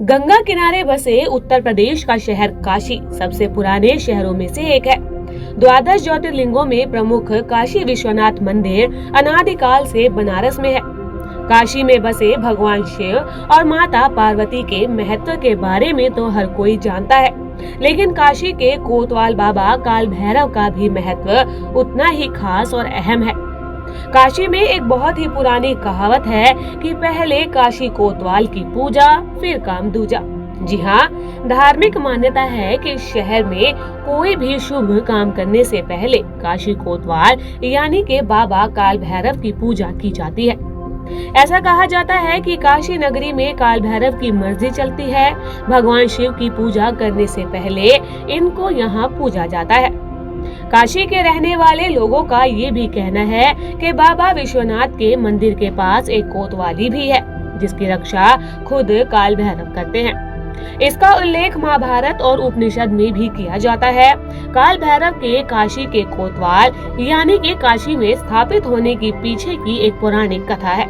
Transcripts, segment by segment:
गंगा किनारे बसे उत्तर प्रदेश का शहर काशी सबसे पुराने शहरों में से एक है। द्वादश ज्योतिर्लिंगों में प्रमुख काशी विश्वनाथ मंदिर अनादिकाल से बनारस में है। काशी में बसे भगवान शिव और माता पार्वती के महत्व के बारे में तो हर कोई जानता है, लेकिन काशी के कोतवाल बाबा काल भैरव का भी महत्व उतना ही खास और अहम है। काशी में एक बहुत ही पुरानी कहावत है कि पहले काशी कोतवाल की पूजा फिर काम दूजा। जी हाँ, धार्मिक मान्यता है कि शहर में कोई भी शुभ काम करने से पहले काशी कोतवाल यानी के बाबा काल भैरव की पूजा की जाती है। ऐसा कहा जाता है कि काशी नगरी में काल भैरव की मर्जी चलती है। भगवान शिव की पूजा करने से पहले इनको यहाँ पूजा जाता है। काशी के रहने वाले लोगों का ये भी कहना है कि बाबा विश्वनाथ के मंदिर के पास एक कोतवाली भी है, जिसकी रक्षा खुद काल भैरव करते हैं। इसका उल्लेख महाभारत और उपनिषद में भी किया जाता है। काल भैरव के काशी के कोतवाल यानी कि काशी में स्थापित होने के पीछे की एक पौराणिक कथा है।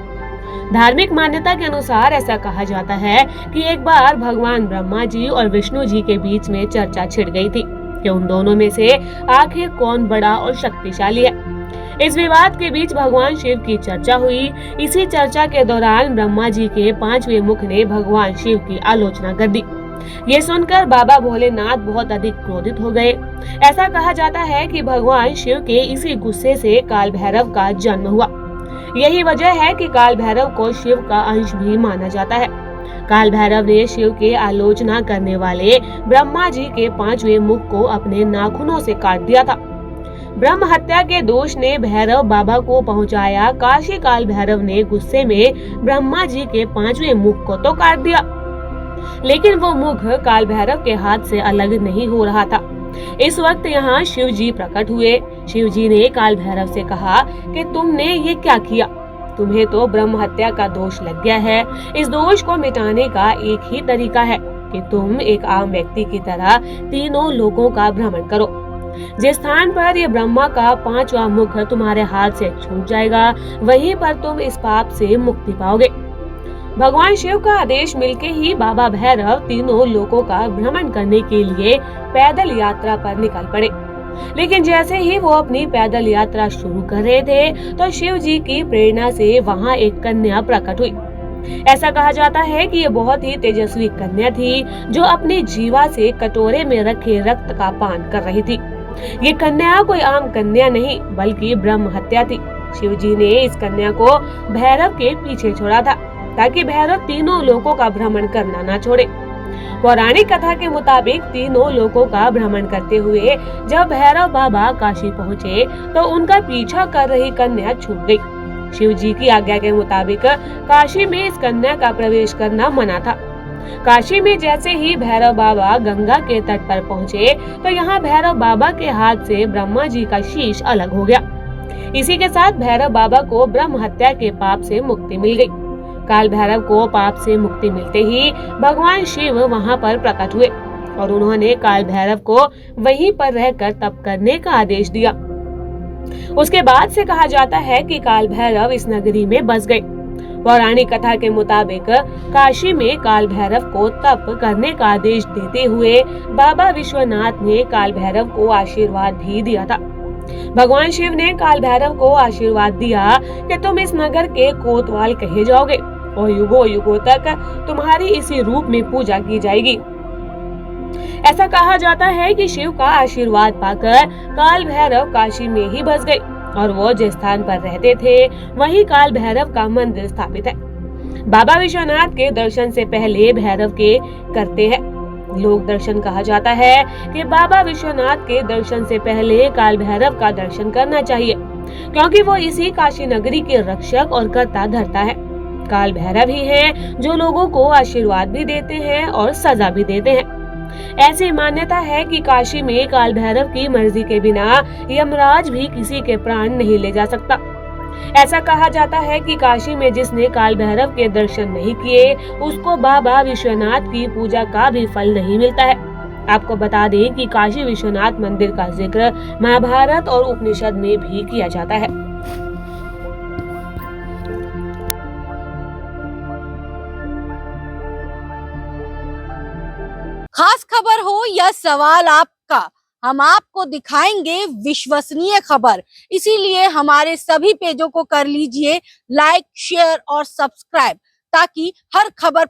धार्मिक मान्यता के अनुसार ऐसा कहा जाता है कि एक बार भगवान ब्रह्मा जी और विष्णु जी के बीच में चर्चा छिड़ गई थी कि उन दोनों में से आखिर कौन बड़ा और शक्तिशाली है। इस विवाद के बीच भगवान शिव की चर्चा हुई। इसी चर्चा के दौरान ब्रह्मा जी के 5वें मुख ने भगवान शिव की आलोचना कर दी। ये सुनकर बाबा भोलेनाथ बहुत अधिक क्रोधित हो गए। ऐसा कहा जाता है कि भगवान शिव के इसी गुस्से से काल भैरव का जन्म हुआ। यही वजह है कि काल भैरव को शिव का अंश भी माना जाता है। काल भैरव ने शिव के आलोचना करने वाले ब्रह्मा जी के 5वें मुख को अपने नाखूनों से काट दिया था। ब्रह्म हत्या के दोष ने भैरव बाबा को पहुंचाया। काशी काल भैरव ने गुस्से में ब्रह्मा जी के 5वें मुख को तो काट दिया, लेकिन वो मुख काल भैरव के हाथ से अलग नहीं हो रहा था। इस वक्त यहाँ शिव जी प्रकट हुए। शिव जी ने काल भैरव से कहा कि तुमने ये क्या किया? तुम्हें तो ब्रह्म हत्या का दोष लग गया है। इस दोष को मिटाने का एक ही तरीका है कि तुम एक आम व्यक्ति की तरह तीनों लोकों का भ्रमण करो। जिस स्थान पर ये ब्रह्मा का 5वां मुख तुम्हारे हाथ से छूट जाएगा, वहीं पर तुम इस पाप से मुक्ति पाओगे। भगवान शिव का आदेश मिलके ही बाबा भैरव तीनों लोकों का भ्रमण करने के लिए पैदल यात्रा पर निकल पड़े। लेकिन जैसे ही वो अपनी पैदल यात्रा शुरू कर रहे थे तो शिव जी की प्रेरणा से वहाँ एक कन्या प्रकट हुई। ऐसा कहा जाता है कि ये बहुत ही तेजस्वी कन्या थी जो अपनी जीवा से कटोरे में रखे रक्त का पान कर रही थी। ये कन्या कोई आम कन्या नहीं बल्कि ब्रह्म हत्या थी। शिव जी ने इस कन्या को भैरव के पीछे छोड़ा था ताकि भैरव तीनों लोकों का भ्रमण करना न छोड़े। पौराणिक कथा के मुताबिक तीनों लोकों का भ्रमण करते हुए जब भैरव बाबा काशी पहुँचे तो उनका पीछा कर रही कन्या छूट गई। शिव जी की आज्ञा के मुताबिक काशी में इस कन्या का प्रवेश करना मना था। काशी में जैसे ही भैरव बाबा गंगा के तट पर पहुँचे तो यहाँ भैरव बाबा के हाथ से ब्रह्मा जी का शीश अलग हो गया। इसी के साथ भैरव बाबा को ब्रह्म हत्या के पाप से मुक्ति मिल गई। काल भैरव को पाप से मुक्ति मिलते ही भगवान शिव वहाँ पर प्रकट हुए और उन्होंने काल भैरव को वहीं पर रहकर तप करने का आदेश दिया। उसके बाद से कहा जाता है कि काल भैरव इस नगरी में बस गए। पौराणिक कथा के मुताबिक काशी में काल भैरव को तप करने का आदेश देते हुए बाबा विश्वनाथ ने काल भैरव को आशीर्वाद भी दिया था। भगवान शिव ने काल भैरव को आशीर्वाद दिया कि तुम इस नगर के कोतवाल कहे जाओगे और युगों युगों तक तुम्हारी इसी रूप में पूजा की जाएगी। ऐसा कहा जाता है कि शिव का आशीर्वाद पाकर काल भैरव काशी में ही बस गए और वो जिस स्थान पर रहते थे वहीं काल भैरव का मंदिर स्थापित है। बाबा विश्वनाथ के दर्शन से पहले भैरव के करते हैं लोग दर्शन। कहा जाता है कि बाबा विश्वनाथ के दर्शन से पहले काल भैरव का दर्शन करना चाहिए, क्योंकि वो इसी काशी नगरी के रक्षक और कर्ता धर्ता है। काल भैरव ही हैं जो लोगों को आशीर्वाद भी देते हैं और सजा भी देते हैं। ऐसी मान्यता है कि काशी में काल भैरव की मर्जी के बिना यमराज भी किसी के प्राण नहीं ले जा सकता। ऐसा कहा जाता है कि काशी में जिसने काल भैरव के दर्शन नहीं किए उसको बाबा विश्वनाथ की पूजा का भी फल नहीं मिलता है। आपको बता दें कि काशी विश्वनाथ मंदिर का जिक्र महाभारत और उपनिषद में भी किया जाता है। खबर हो या सवाल आपका, हम आपको दिखाएंगे विश्वसनीय खबर। इसीलिए हमारे सभी पेजों को कर लीजिए लाइक, शेयर और सब्सक्राइब, ताकि हर खबर